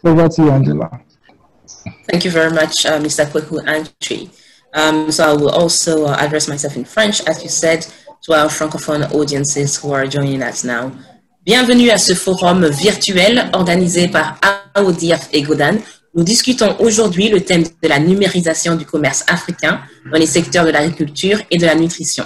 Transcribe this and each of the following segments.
Over to you, Angela. Thank you very much, Mr. Kweku Antwi. So I will also address myself in French, as you said, to our francophone audiences who are joining us now. Bienvenue à ce forum virtuel organisé par AODIRF et GODAN. Nous discutons aujourd'hui le thème de la numérisation du commerce africain dans les secteurs de l'agriculture et de la nutrition.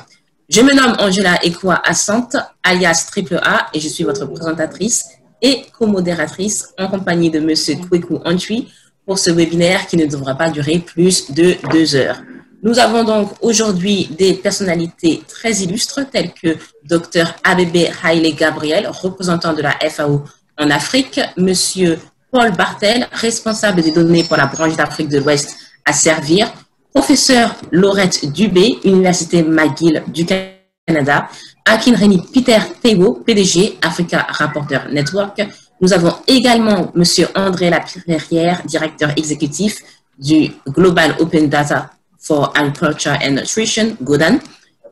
Je me nomme Akua Asante, alias AAA, et je suis votre présentatrice et co-modératrice en compagnie de Monsieur Kweku Antwi pour ce webinaire qui ne devra pas durer plus de 2 heures. Nous avons donc aujourd'hui des personnalités très illustres telles que Dr Abebe Haile Gabriel, représentant de la FAO en Afrique, Monsieur Paul Bartel, responsable des données pour la branche d'Afrique de l'Ouest à Servir, professeur Laurette Dubé, Université McGill du Canada, Akinreni Peter Théo, PDG, Africa Rapporteur Network. Nous avons également Monsieur André Lapierrière, directeur exécutif du Global Open Data for Agriculture and Nutrition, GODAN,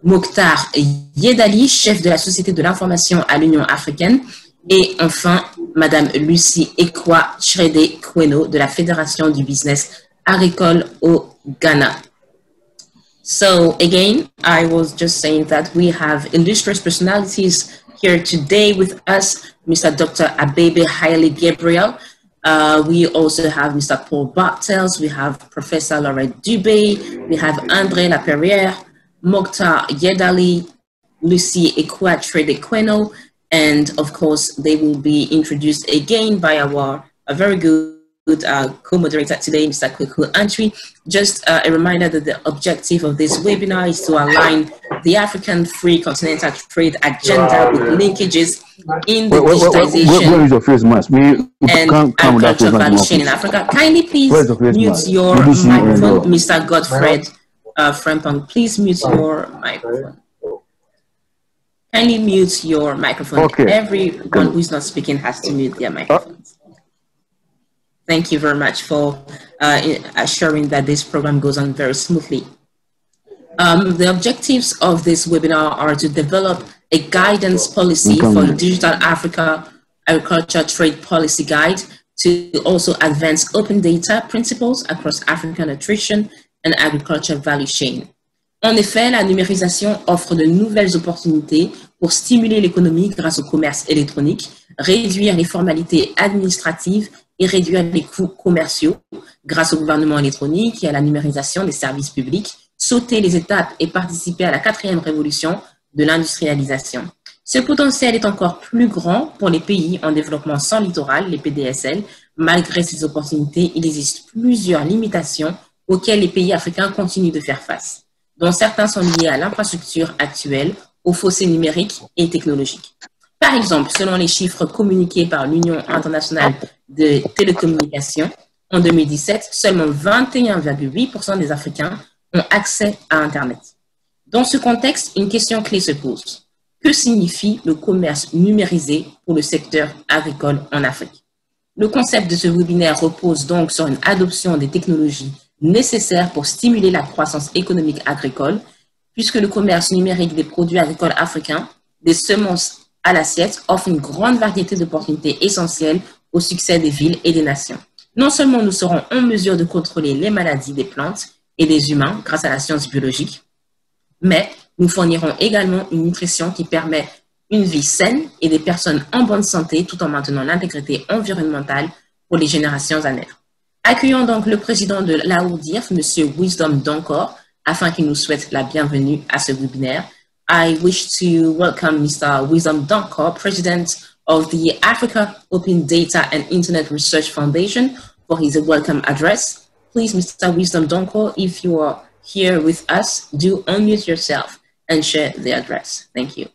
Mokhtar Yedali, chef de la Société de l'information à l'Union africaine, et enfin, Madame Lucie Ekwa Chrede Kweno de la Fédération du business agricole au Ghana. So again, I was just saying that we have illustrious personalities here today with us, Mr. Dr. Abebe Haile Gabriel. We also have Mr. Paul Bartels, we have Professor Laurette Dubé, we have André Laperrière, Mokhtar Yedali, Lucie Ekwa Chrede Kweno, and of course, they will be introduced again by our very good co-moderator today, Mr. Kweku Antwi. Just a reminder that the objective of this webinar is to align the African free continental trade agenda with linkages in the digitization where is your face mask? and agriculture value chain in Africa. Kindly please mute your microphone, Mr. Godfred Frempong. Please mute your microphone. Kindly mute your microphone. Okay. Everyone who is not speaking has to mute their microphones. Thank you very much for assuring that this program goes on very smoothly. The objectives of this webinar are to develop a guidance policy for Digital Africa Agriculture Trade Policy Guide, to also advance open data principles across African nutrition and agriculture value chain. En effet, la numérisation offre de nouvelles opportunités pour stimuler l'économie grâce au commerce électronique, réduire les formalités administratives et réduire les coûts commerciaux grâce au gouvernement électronique et à la numérisation des services publics, sauter les étapes et participer à la 4e révolution de l'industrialisation. Ce potentiel est encore plus grand pour les pays en développement sans littoral, les PDSL. Malgré ces opportunités, il existe plusieurs limitations auxquelles les pays africains continuent de faire face, dont certains sont liés à l'infrastructure actuelle, aux fossés numériques et technologiques. Par exemple, selon les chiffres communiqués par l'Union internationale de télécommunications, en 2017, seulement 21,8% des Africains ont accès à Internet. Dans ce contexte, une question clé se pose. Que signifie le commerce numérisé pour le secteur agricole en Afrique? Le concept de ce webinaire repose donc sur une adoption des technologies nécessaires pour stimuler la croissance économique agricole, puisque le commerce numérique des produits agricoles africains, des semences à l'assiette, offre une grande variété d'opportunités essentielles au succès des villes et des nations. Non seulement nous serons en mesure de contrôler les maladies des plantes et des humains grâce à la science biologique, mais nous fournirons également une nutrition qui permet une vie saine et des personnes en bonne santé tout en maintenant l'intégrité environnementale pour les générations à naître. Accueillons donc le président de l'AODIRF, M. Wisdom Donkor, afin qu'il nous souhaite la bienvenue à ce webinaire. I wish to welcome Mr. Wisdom Donkor, President of the Africa Open Data and Internet Research Foundation, for his welcome address. Please, Mr. Wisdom Donkor, if you are here with us, do unmute yourself and share the address. Thank you.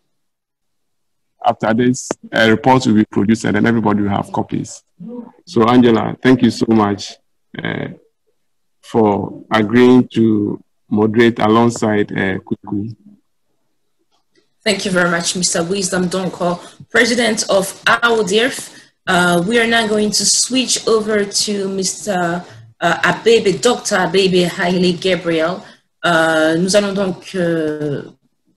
After this, a report will be produced and then everybody will have copies. So Angela, thank you so much for agreeing to moderate alongside Kweku. Thank you very much, Mr. Wisdom Donkor, President of AODIRF. We are now going to switch over to Mr. Abebe, Dr. Abebe Haile Gabriel. Nous allons donc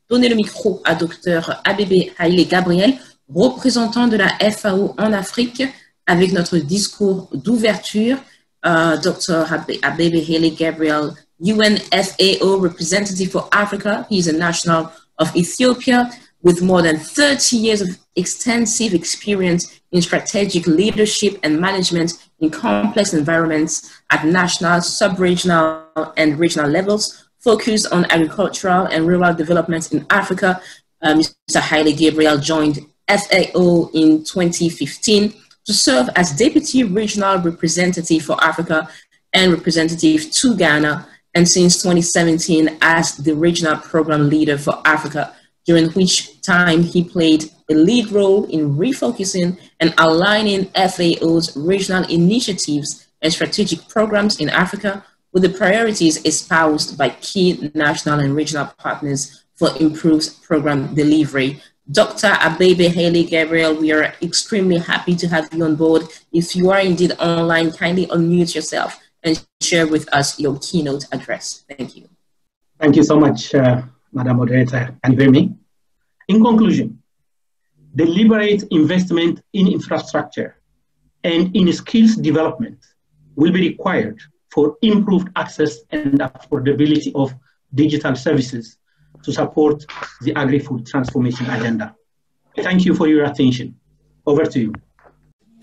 donner le micro à Dr. Abebe Haile Gabriel, représentant de la FAO en Afrique, avec notre discours d'ouverture. Dr. Abebe Haley Gabriel, UNFAO representative for Africa. He is a national of Ethiopia with more than 30 years of extensive experience in strategic leadership and management in complex environments at national, sub-regional, and regional levels, focused on agricultural and rural development in Africa. Mr. Haile Gabriel joined FAO in 2015 to serve as Deputy Regional Representative for Africa and Representative to Ghana, and since 2017 as the Regional Program Leader for Africa, during which time he played a lead role in refocusing and aligning FAO's regional initiatives and strategic programs in Africa with the priorities espoused by key national and regional partners for improved program delivery. Dr. Abebe Haley Gabriel, we are extremely happy to have you on board. If you are indeed online, kindly unmute yourself and share with us your keynote address. Thank you. Thank you so much, Madam Moderator. Can you hear me? In conclusion, deliberate investment in infrastructure and in skills development will be required for improved access and affordability of digital services to support the agri-food transformation agenda. Thank you for your attention. Over to you.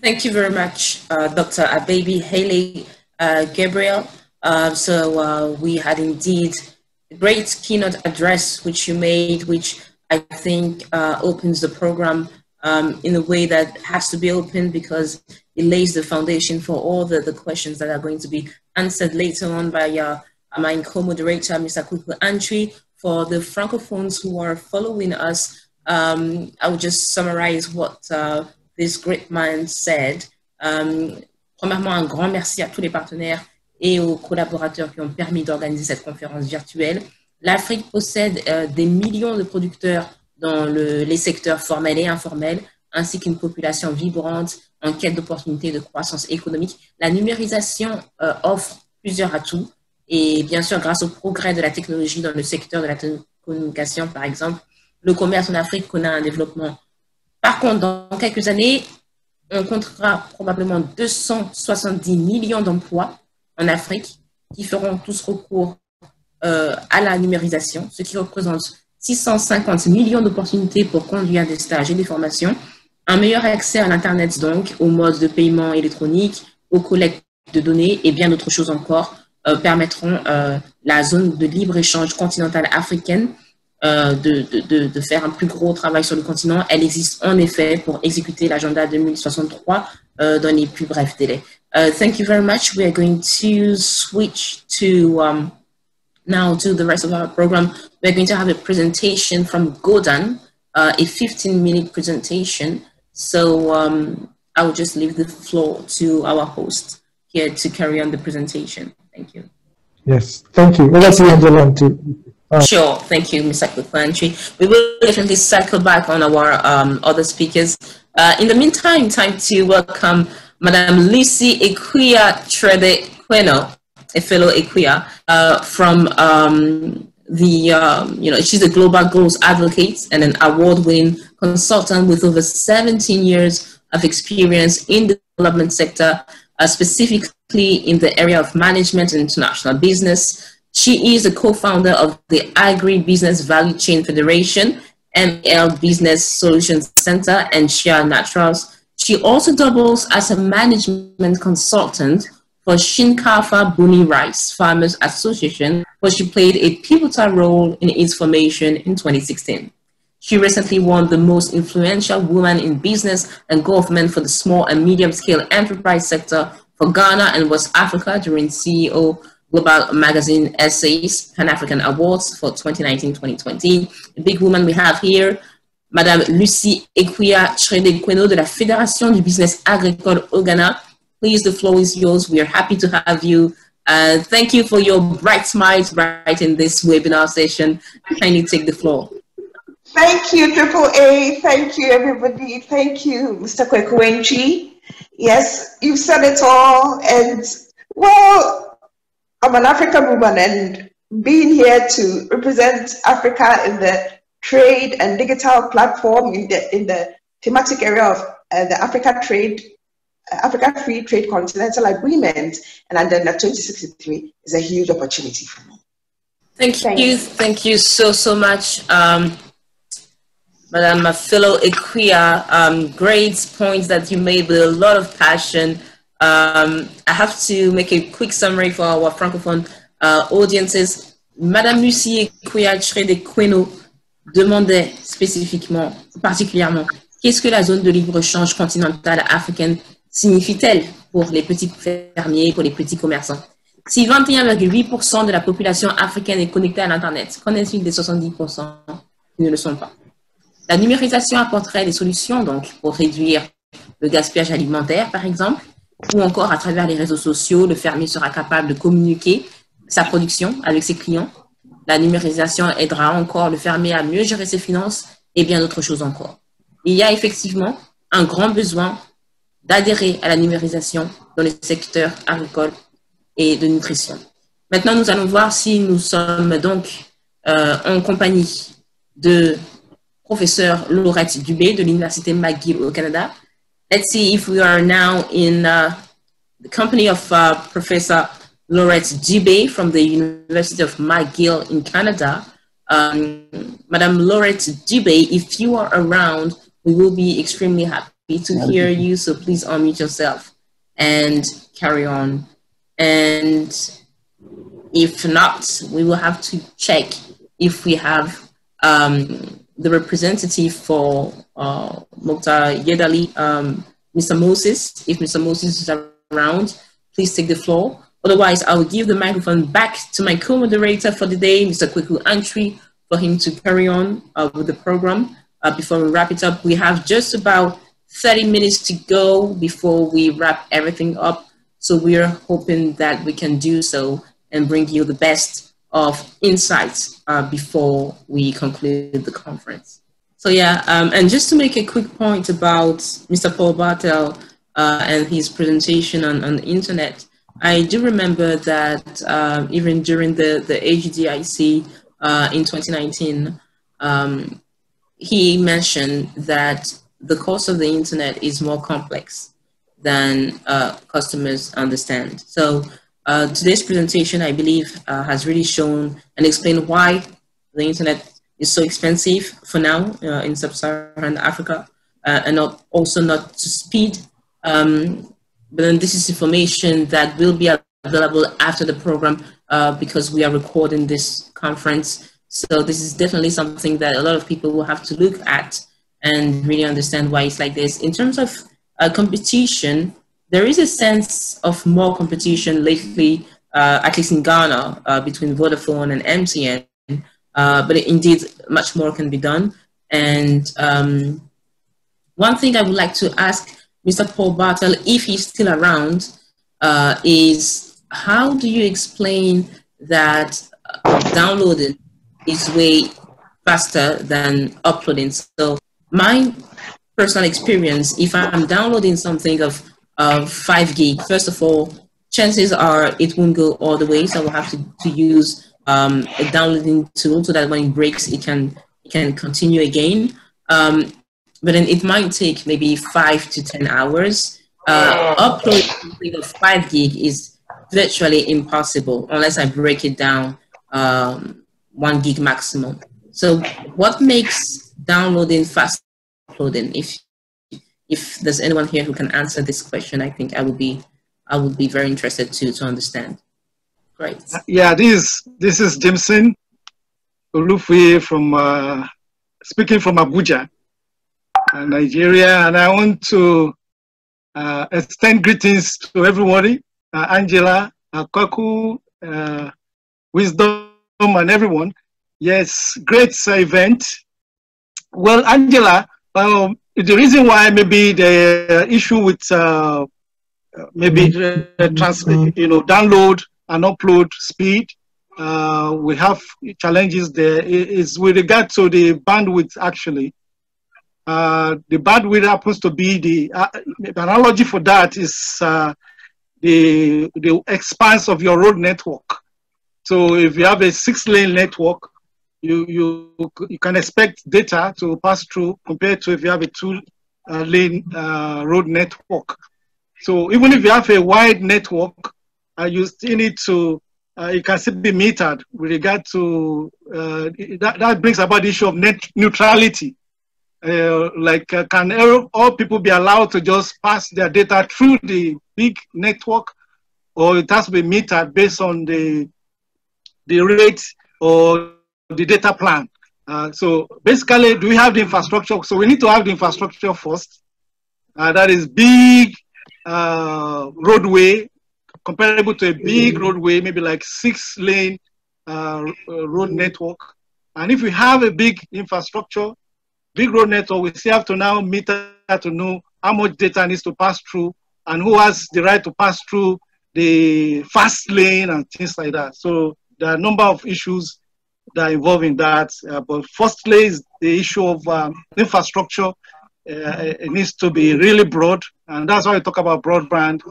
Thank you very much, Dr. Abebe Haley Gabriel. We had indeed a great keynote address which you made, which I think opens the program in a way that has to be open, because it lays the foundation for all the questions that are going to be answered later on by my co-moderator, Mr. Akua Asante. For the Francophones who are following us, I will just summarize what this great man said. Premièrement, un grand merci à tous les partenaires et aux collaborateurs qui ont permis d'organiser cette conférence virtuelle. L'Afrique possède des millions de producteurs dans les secteurs formels et informels, ainsi qu'une population vibrante en quête d'opportunités de croissance économique. La numérisation offre plusieurs atouts. Et bien sûr, grâce au progrès de la technologie dans le secteur de la télécommunication, par exemple, le commerce en Afrique connaît un développement. Par contre, dans quelques années, on comptera probablement 270 millions d'emplois en Afrique qui feront tous recours à la numérisation, ce qui représente 650 millions d'opportunités pour conduire des stages et des formations, un meilleur accès à l'Internet donc, aux modes de paiement électronique, aux collectes de données et bien d'autres choses encore, permettront la zone de libre-échange continentale africaine de faire un plus gros travail sur le continent. Elle existe en effet pour exécuter l'agenda 2063 dans les plus brefs délais. Thank you very much. We are going to switch to now to the rest of our program. We're going to have a presentation from GODAN, a 15-minute presentation. So I will just leave the floor to our host here to carry on the presentation. Thank you. Yes, thank you. Over to you, Angela. Sure, thank you, Mr. Akua Asante. We will definitely cycle back on our other speakers. In the meantime, time to welcome Madame Lucy Akua Trede-Queno, a fellow Akua, from she's a global goals advocate and an award-winning consultant with over 17 years of experience in the development sector, specifically in the area of management and international business. She is the co-founder of the Agri-Business Value Chain Federation, ML Business Solutions Center, and Shea Naturals. She also doubles as a management consultant for Shinkafa Buni Rice Farmers Association, where she played a pivotal role in its formation in 2016. She recently won the most influential woman in business and government for the small and medium-scale enterprise sector for Ghana and West Africa during CEO Global Magazine Essays Pan-African Awards for 2019-2020. The big woman we have here, Madame Lucy Akua Trede-Queno de la Fédération du Business Agricole au Ghana. Please, the floor is yours. We are happy to have you. Thank you for your bright smiles right in this webinar session. Kindly take the floor. Thank you, Triple A. Thank you, everybody. Thank you, Mr. Kwekwenchi. Yes, you've said it all. And, well, I'm an African woman, and being here to represent Africa in the trade and digital platform in the thematic area of the Africa trade Africa Free Trade Continental Agreement, and then the 2063 is a huge opportunity for me. Thank you so much, Madam fellow Akua. Great points that you made with a lot of passion. I have to make a quick summary for our francophone audiences. Madame Lucie Akua demandait spécifiquement, particulièrement, qu'est-ce que la zone de libre-échange continentale africaine signifie-t-elle pour les petits fermiers, pour les petits commerçants? Si 21,8% de la population africaine est connectée à l'Internet, qu'en est-il des 70% qui ne le sont pas? La numérisation apporterait des solutions donc, pour réduire le gaspillage alimentaire, par exemple, ou encore à travers les réseaux sociaux, le fermier sera capable de communiquer sa production avec ses clients. La numérisation aidera encore le fermier à mieux gérer ses finances et bien d'autres choses encore. Il y a effectivement un grand besoin d'adhérer à la numérisation dans les secteurs agricoles et de nutrition. Maintenant, nous allons voir si nous sommes donc en compagnie de professeur Laurette Dubé de l'Université McGill au Canada. Let's see if we are now in the company of Professor Laurette Dubé from the University of McGill in Canada. Madam Laurette Dubé, if you are around, we will be extremely happy to hear you, so please unmute yourself and carry on. And if not, we will have to check if we have the representative for Mokta Yedali, Mr. Moses. If Mr. Moses is around, please take the floor. Otherwise, I will give the microphone back to my co-moderator for the day, Mr. Kweku Antwi, for him to carry on with the program. Before we wrap it up, we have just about 30 minutes to go before we wrap everything up. So we are hoping that we can do so and bring you the best of insights before we conclude the conference. So yeah, and just to make a quick point about Mr. Paul Bartel and his presentation on the internet, I do remember that even during the AGDIC in 2019, he mentioned that the cost of the internet is more complex than customers understand. So today's presentation, I believe, has really shown and explained why the internet is so expensive for now in sub-Saharan Africa, and also not to speed. But then this is information that will be available after the program because we are recording this conference. So this is definitely something that a lot of people will have to look at and really understand why it's like this. In terms of competition, there is a sense of more competition lately, at least in Ghana, between Vodafone and MTN, but indeed much more can be done. And one thing I would like to ask Mr. Paul Bartel, if he's still around, is how do you explain that downloading is way faster than uploading? So my personal experience, if I'm downloading something of 5 gig, first of all, chances are it won't go all the way. So I will have to use a downloading tool so that when it breaks, it can continue again. But then it might take maybe 5 to 10 hours. Uploading something of 5 gig is virtually impossible unless I break it down 1 gig maximum. So what makes downloading fast uploading? If there's anyone here who can answer this question, I think I would be very interested to understand. Great. Yeah, this is Jameson Olufi from speaking from Abuja, Nigeria, and I want to extend greetings to everybody, Angela, Kwaku, Wisdom, and everyone. Yes, great event. Well, Angela, the reason why maybe the issue with maybe download and upload speed, we have challenges there is with regard to the bandwidth. Actually, the bandwidth happens to be the analogy for that is the expanse of your road network. So if you have a 6-lane network, you can expect data to pass through compared to if you have a 2-lane road network. So even if you have a wide network, you still need to, it can still be metered with regard to, that brings about the issue of net neutrality. Can all people be allowed to just pass their data through the big network, or it has to be metered based on the rate or the data plan? So basically, do we have the infrastructure? So we need to have the infrastructure first. That is big roadway, comparable to a big roadway, maybe like 6-lane road network. And if we have a big infrastructure, big road network, we still have to now meter to know how much data needs to pass through and who has the right to pass through the fast lane and things like that. So there are a number of issues that are involved in that. But firstly is the issue of infrastructure. It needs to be really broad, and that's why we talk about broadband.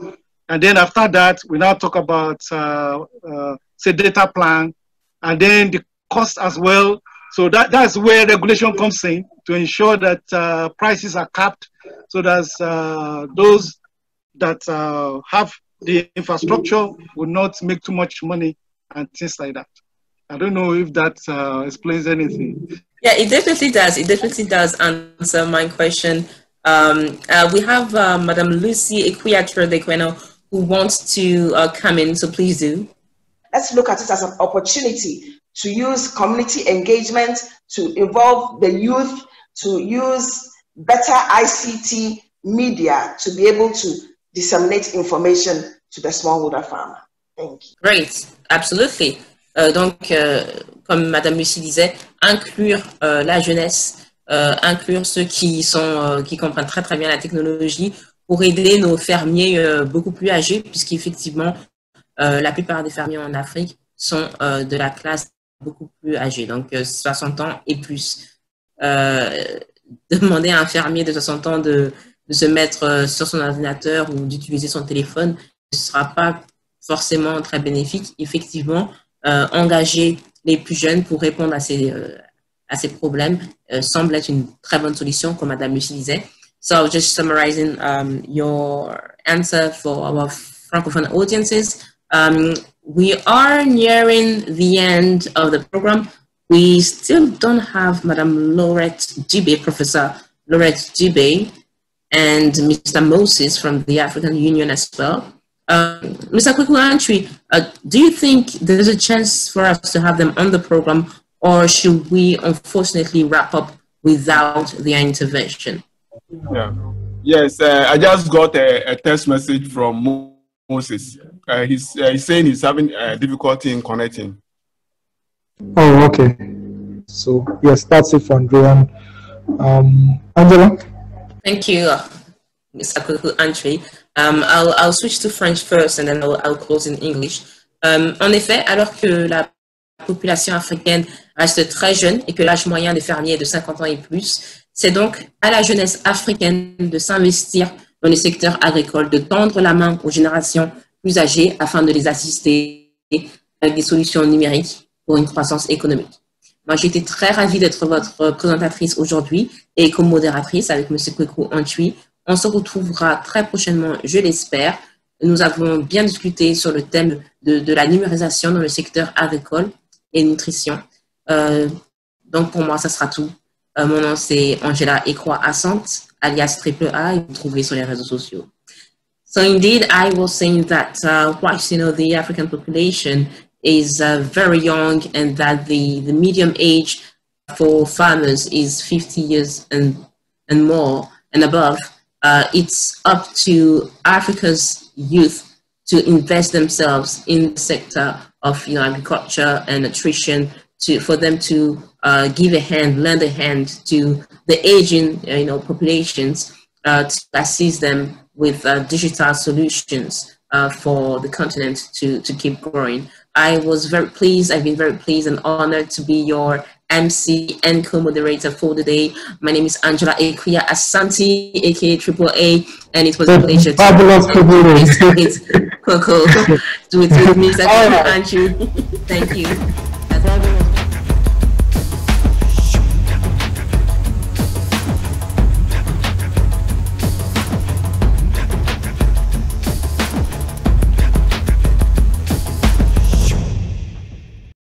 And then after that, we now talk about, say, data plan, and then the cost as well. So that's where regulation comes in to ensure that prices are capped, so that those that have the infrastructure will not make too much money and things like that. I don't know if that explains anything. Yeah, it definitely does. It definitely does answer my question. We have Madam Lucy Akua who wants to come in, so please do. Let's look at it as an opportunity to use community engagement, to involve the youth, to use better ICT media to be able to disseminate information to the smallholder farmer. Thank you. Great, absolutely. Donc, comme Madame Lucie disait, inclure la jeunesse, inclure ceux qui comprennent très très bien la technologie pour aider nos fermiers beaucoup plus âgés, puisqu'effectivement, la plupart des fermiers en Afrique sont de la classe beaucoup plus âgée, donc 60 ans et plus. Demander à un fermier de 60 ans de se mettre sur son ordinateur ou d'utiliser son téléphone ne sera pas forcément très bénéfique. Effectivement, engager les plus jeunes pour répondre à ces problèmes semble être une très bonne solution, comme Madame Lucie disait. So just summarizing your answer for our Francophone audiences, we are nearing the end of the program. We still don't have Madame Laurette Dube, Professor Laurette Dube, and Mr. Moses from the African Union as well. Mr. Kwekuantwi, do you think there's a chance for us to have them on the program, or should we unfortunately wrap up without their intervention? Yeah. Yes, I just got a text message from Moses. He's saying he's having difficulty in connecting. Oh, okay. So, yes, that's it for Andrea. Angela? Thank you, Mr. Kwekuantwi. I'll switch to French first and then I'll close in English. En effet, alors que la population africaine reste très jeune et que l'âge moyen des fermiers est de 50 ans et plus, c'est donc à la jeunesse africaine de s'investir dans le secteur agricole, de tendre la main aux générations plus âgées afin de les assister avec des solutions numériques pour une croissance économique. Moi, j'ai été très ravie d'être votre présentatrice aujourd'hui et comme modératrice avec M. Kwekuantwi. On se retrouvera très prochainement, je l'espère. Nous avons bien discuté sur le thème de la numérisation dans le secteur agricole et nutrition. Donc, pour moi, ça sera tout. Mon nom, c'est Angela Akua Asante, alias AAA, et vous trouvez sur les réseaux sociaux. So, indeed, I was saying that whilst, the African population is very young and that the medium age for farmers is 50 years and more and above, it's up to Africa's youth to invest themselves in the sector of agriculture and nutrition, for them to give a hand, lend a hand to the aging populations to assist them with digital solutions for the continent to keep growing. I've been very pleased and honored to be your MC and co-moderator for the day. My name is Angela Akua Asante, aka AAA, and it was a pleasure to with Mr. Andrew. Thank you.